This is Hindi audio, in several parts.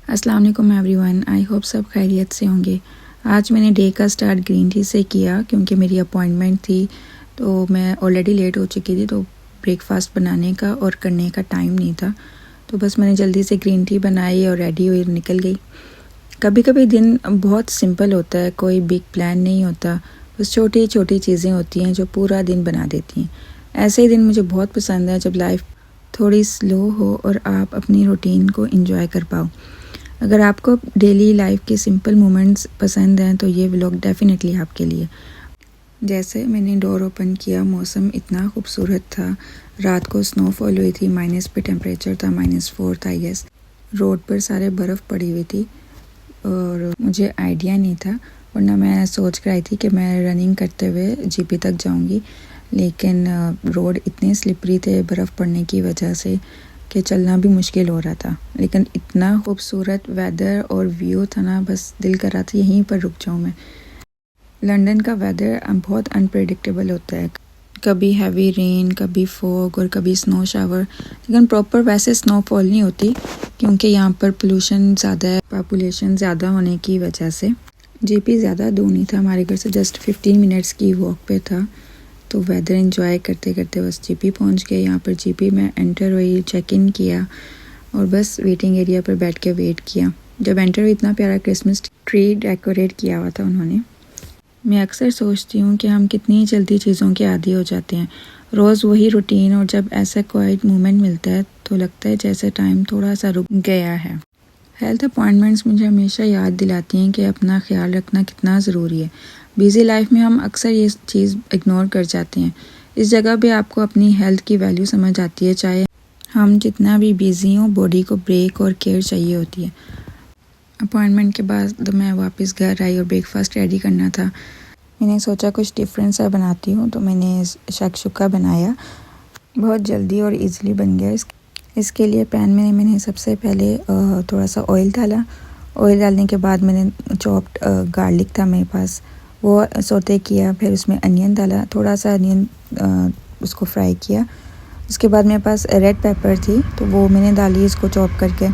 अस्सलाम वालेकुम एवरीवन, आई होप सब खैरियत से होंगे। आज मैंने डे का स्टार्ट ग्रीन टी से किया क्योंकि मेरी अपॉइंटमेंट थी, तो मैं ऑलरेडी लेट हो चुकी थी, तो ब्रेकफास्ट बनाने का और करने का टाइम नहीं था। तो बस मैंने जल्दी से ग्रीन टी बनाई और रेडी हुई निकल गई। कभी कभी दिन बहुत सिंपल होता है, कोई बिग प्लान नहीं होता, बस छोटी छोटी चीज़ें होती हैं जो पूरा दिन बना देती हैं। ऐसे ही दिन मुझे बहुत पसंद है जब लाइफ थोड़ी स्लो हो और आप अपनी रूटीन को एंजॉय कर पाओ। अगर आपको डेली लाइफ के सिंपल मोमेंट्स पसंद हैं तो ये व्लॉग डेफिनेटली आपके लिए। जैसे मैंने डोर ओपन किया, मौसम इतना खूबसूरत था। रात को स्नोफॉल हुई थी, माइनस पे टेम्परेचर था, -4 था यस। रोड पर सारे बर्फ़ पड़ी हुई थी और मुझे आइडिया नहीं था, वरना मैं सोच कर आई थी कि मैं रनिंग करते हुए जीपी तक जाऊंगी, लेकिन रोड इतने स्लिपरी थे बर्फ़ पड़ने की वजह से कि चलना भी मुश्किल हो रहा था। लेकिन इतना खूबसूरत वेदर और व्यू था ना, बस दिल कर रहा था यहीं पर रुक जाऊँ मैं। लंदन का वेदर बहुत अनप्रेडिक्टेबल होता है, कभी हैवी रेन, कभी फॉग और कभी स्नो शावर, लेकिन प्रॉपर वैसे स्नोफॉल नहीं होती क्योंकि यहाँ पर पोल्यूशन ज़्यादा है, पॉपुलेशन ज़्यादा होने की वजह से। जीपी ज़्यादा दूर नहीं था, हमारे घर से जस्ट 15 मिनट्स की वॉक पे था। तो वेदर एंजॉय करते करते बस जीपी पहुंच गए। यहाँ पर जीपी में एंटर हुई, चेक इन किया और बस वेटिंग एरिया पर बैठ के वेट किया। जब एंटर हुई, इतना प्यारा क्रिसमस ट्री डेकोरेट किया हुआ था उन्होंने। मैं अक्सर सोचती हूँ कि हम कितनी जल्दी चीज़ों के आदी हो जाते हैं, रोज़ वही रूटीन, और जब ऐसा क्वाइट मोमेंट मिलता है तो लगता है जैसे टाइम थोड़ा सा रुक गया है। हेल्थ अपॉइंटमेंट्स मुझे हमेशा याद दिलाती हैं कि अपना ख्याल रखना कितना ज़रूरी है। बिज़ी लाइफ में हम अक्सर ये चीज़ इग्नोर कर जाते हैं। इस जगह पे आपको अपनी हेल्थ की वैल्यू समझ आती है, चाहे हम जितना भी बिज़ी हों, बॉडी को ब्रेक और केयर चाहिए होती है। अपॉइंटमेंट के बाद तो मैं वापस घर आई और ब्रेकफास्ट रेडी करना था। मैंने सोचा कुछ डिफरेंट सा बनाती हूँ, तो मैंने शक्शुका बनाया। बहुत जल्दी और ईज़िली बन गया। इसके लिए पैन में मैंने सबसे पहले थोड़ा सा ऑयल डाला। ऑयल डालने के बाद मैंने चॉप्ड गार्लिक था मेरे पास, वो सौते किया। फिर उसमें अनियन डाला, थोड़ा सा अनियन उसको फ्राई किया। उसके बाद मेरे पास रेड पेपर थी, तो वो मैंने डाली इसको चॉप करके।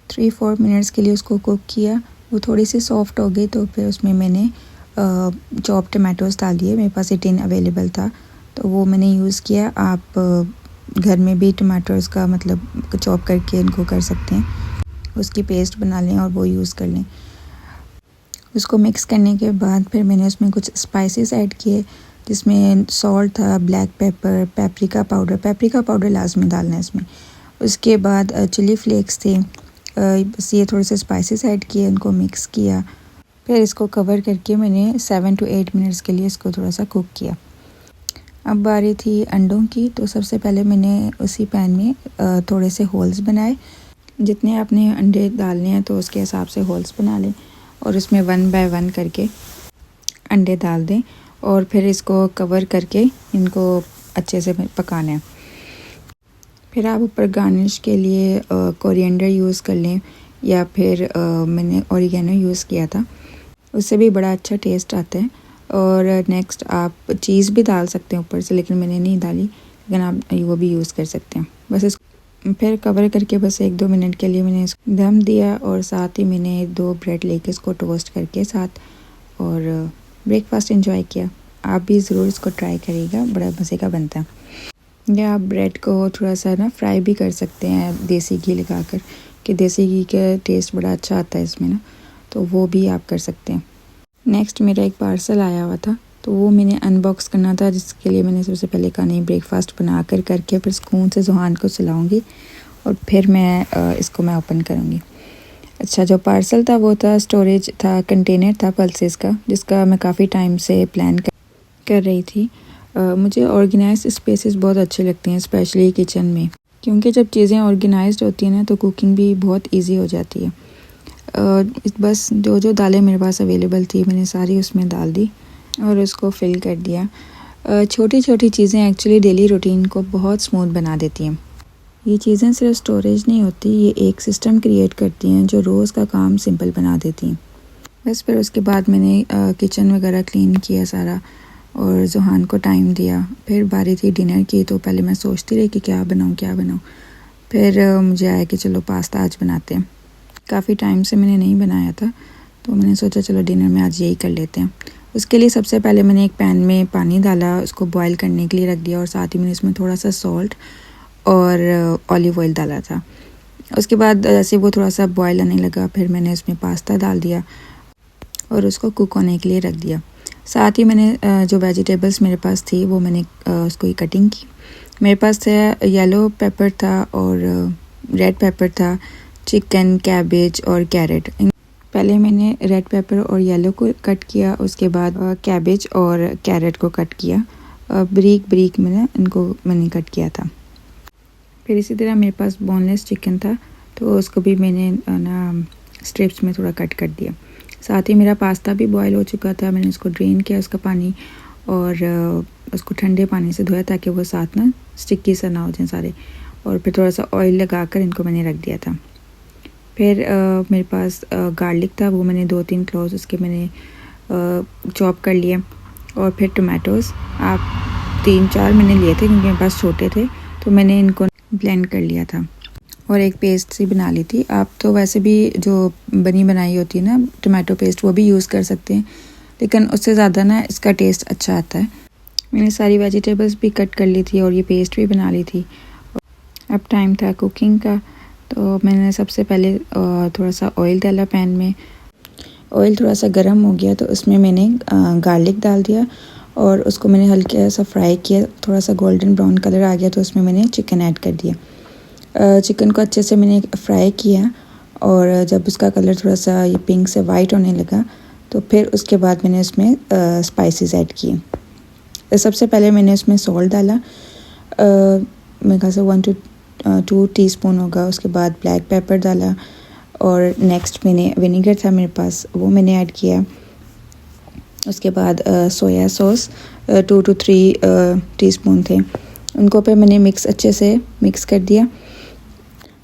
3-4 मिनट्स के लिए उसको कुक किया। वो थोड़ी सी सॉफ्ट हो गई तो फिर उसमें मैंने चॉप टमाटोज़ डाल दिए। मेरे पास 18 अवेलेबल था तो वो मैंने यूज़ किया। आप घर में भी टमाटर्स का मतलब चॉप करके इनको कर सकते हैं, उसकी पेस्ट बना लें और वो यूज़ कर लें। उसको मिक्स करने के बाद फिर मैंने उसमें कुछ स्पाइसेस ऐड किए, जिसमें सॉल्ट था, ब्लैक पेपर, पेपरिका पाउडर लाजमी डालना है इसमें। उसके बाद चिली फ्लेक्स थे। बस ये थोड़े से स्पाइसेस ऐड किए, उनको मिक्स किया। फिर इसको कवर करके मैंने 7 to 8 मिनट्स के लिए इसको थोड़ा सा कुक किया। अब बारी थी अंडों की, तो सबसे पहले मैंने उसी पैन में थोड़े से होल्स बनाए। जितने आपने अंडे डालने हैं तो उसके हिसाब से होल्स बना लें और उसमें 1 बाय 1 करके अंडे डाल दें और फिर इसको कवर करके इनको अच्छे से पकाना है। फिर आप ऊपर गार्निश के लिए कोरिएंडर यूज़ कर लें, या फिर मैंने ओरिगेनो यूज़ किया था, उससे भी बड़ा अच्छा टेस्ट आता है। और नेक्स्ट आप चीज़ भी डाल सकते हैं ऊपर से, लेकिन मैंने नहीं डाली, लेकिन आप वो भी यूज़ कर सकते हैं। बस इसको फिर कवर करके बस 1-2 मिनट के लिए मैंने इसको दम दिया और साथ ही मैंने 2 ब्रेड लेके इसको टोस्ट करके साथ और ब्रेकफास्ट एंजॉय किया। आप भी ज़रूर इसको ट्राई करिएगा, बड़ा मज़े का बनता है। या आप ब्रेड को थोड़ा सा ना फ्राई भी कर सकते हैं देसी घी लगाकर, कि देसी घी का टेस्ट बड़ा अच्छा आता है इसमें ना, तो वो भी आप कर सकते हैं। नेक्स्ट मेरा एक पार्सल आया हुआ था, तो वो मैंने अनबॉक्स करना था, जिसके लिए मैंने सबसे पहले कहा नहीं, ब्रेकफास्ट बना कर करके फिर सुकून से जुहान को सुलाऊंगी और फिर मैं इसको मैं ओपन करूँगी। अच्छा, जो पार्सल था वो था स्टोरेज था, कंटेनर था पल्सेस का, जिसका मैं काफ़ी टाइम से प्लान कर रही थी। मुझे ऑर्गेनाइज स्पेसेस बहुत अच्छे लगते हैं, स्पेशली किचन में, क्योंकि जब चीज़ें ऑर्गेनाइज्ड होती हैं ना तो कुकिंग भी बहुत ईजी हो जाती है। बस जो दालें मेरे पास अवेलेबल थी मैंने सारी उसमें डाल दी और उसको फिल कर दिया। छोटी छोटी चीज़ें एक्चुअली डेली रूटीन को बहुत स्मूथ बना देती हैं। ये चीज़ें सिर्फ स्टोरेज नहीं होती, ये एक सिस्टम क्रिएट करती हैं जो रोज़ का काम सिंपल बना देती हैं। बस फिर उसके बाद मैंने किचन वगैरह क्लीन किया सारा और जुहान को टाइम दिया। फिर बारी थी डिनर की, तो पहले मैं सोचती रही कि क्या बनाऊँ। फिर मुझे आया कि चलो पास्ता आज बनाते हैं। काफ़ी टाइम से मैंने नहीं बनाया था, तो मैंने सोचा चलो डिनर में आज यही कर लेते हैं। उसके लिए सबसे पहले मैंने एक पैन में पानी डाला, उसको बॉईल करने के लिए रख दिया और साथ ही मैंने इसमें थोड़ा सा सॉल्ट और ऑलिव ऑयल डाला था। उसके बाद जैसे वो थोड़ा सा बॉईल आने लगा, फिर मैंने उसमें पास्ता डाल दिया और उसको कुक होने के लिए रख दिया। साथ ही मैंने जो वेजिटेबल्स मेरे पास थी वो मैंने उसको ही कटिंग की। मेरे पास था येलो पेपर था और रेड पेपर था, चिकन, कैबेज और कैरेट। पहले मैंने रेड पेपर और येलो को कट किया, उसके बाद कैबेज और कैरेट को कट किया, ब्रीक ब्रीक में मैंने कट किया था। फिर इसी तरह मेरे पास बोनलेस चिकन था, तो उसको भी मैंने ना स्ट्रिप्स में थोड़ा कट कर दिया। साथ ही मेरा पास्ता भी बॉयल हो चुका था, मैंने उसको ड्रेन किया उसका पानी और उसको ठंडे पानी से धोया ताकि वो साथ ना स्टिकी सा ना हो जाए सारे। और फिर थोड़ा सा ऑयल लगाकर इनको मैंने रख दिया था। फिर मेरे पास गार्लिक था, वो मैंने 2-3 क्लोव्स उसके मैंने चॉप कर लिए। और फिर टमाटोज़ आप 3-4 मैंने लिए थे क्योंकि मेरे पास छोटे थे, तो मैंने इनको ब्लेंड कर लिया था और एक पेस्ट सी बना ली थी। आप तो वैसे भी जो बनी बनाई होती है ना टमाटो पेस्ट, वो भी यूज़ कर सकते हैं, लेकिन उससे ज़्यादा ना इसका टेस्ट अच्छा आता है। मैंने सारी वेजिटेबल्स भी कट कर ली थी और ये पेस्ट भी बना ली थी। अब टाइम था कुकिंग का, तो मैंने सबसे पहले थोड़ा सा ऑयल डाला पैन में। ऑयल थोड़ा सा गर्म हो गया तो उसमें मैंने गार्लिक डाल दिया और उसको मैंने हल्का सा फ्राई किया। थोड़ा सा गोल्डन ब्राउन कलर आ गया तो उसमें मैंने चिकन ऐड कर दिया। चिकन को अच्छे से मैंने फ्राई किया और जब उसका कलर थोड़ा सा ये पिंक से वाइट होने लगा तो फिर उसके बाद मैंने उसमें स्पाइसेस ऐड किए। सबसे पहले मैंने उसमें सॉल्ट डाला, मेरे ख्याल से 1 to 2 टीस्पून होगा। उसके बाद ब्लैक पेपर डाला और नेक्स्ट मैंने विनेगर था मेरे पास, वो मैंने ऐड किया। उसके बाद सोया सॉस 2 to 3 टीस्पून थे, उनको पे मैंने अच्छे से मिक्स कर दिया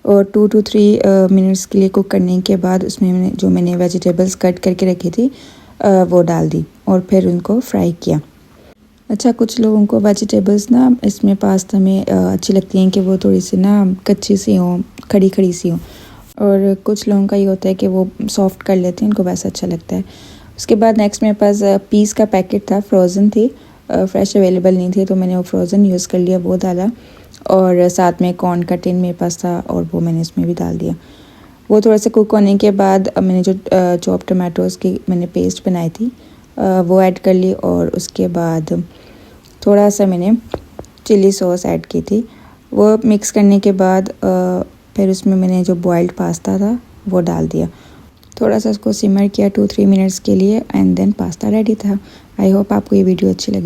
और 2 to 3 मिनट्स के लिए कुक करने के बाद उसमें मैंने वेजिटेबल्स कट करके रखी थी वो डाल दी और फिर उनको फ्राई किया। अच्छा, कुछ लोगों को वेजिटेबल्स ना इसमें पास्ता में अच्छी लगती हैं कि वो थोड़ी सी ना कच्ची सी हों, खड़ी खड़ी सी हों, और कुछ लोगों का ये होता है कि वो सॉफ्ट कर लेते हैं, उनको वैसा अच्छा लगता है। उसके बाद नेक्स्ट मेरे पास पीस का पैकेट था, फ्रोज़न थी, फ्रेश अवेलेबल नहीं थे, तो मैंने वो फ्रोज़न यूज़ कर लिया, वो डाला। और साथ में कॉर्न का टिन मेरे पास था और वो मैंने इसमें भी डाल दिया। वो थोड़ा सा कुक होने के बाद मैंने जो चॉप टमाटोज़ की मैंने पेस्ट बनाई थी वो ऐड कर ली और उसके बाद थोड़ा सा मैंने चिली सॉस ऐड की थी। वो मिक्स करने के बाद फिर उसमें मैंने जो बॉइल्ड पास्ता था वो डाल दिया। थोड़ा सा उसको सिमर किया 2-3 मिनट्स के लिए एंड देन पास्ता रेडी था। आई होप आपको ये वीडियो अच्छी लगी।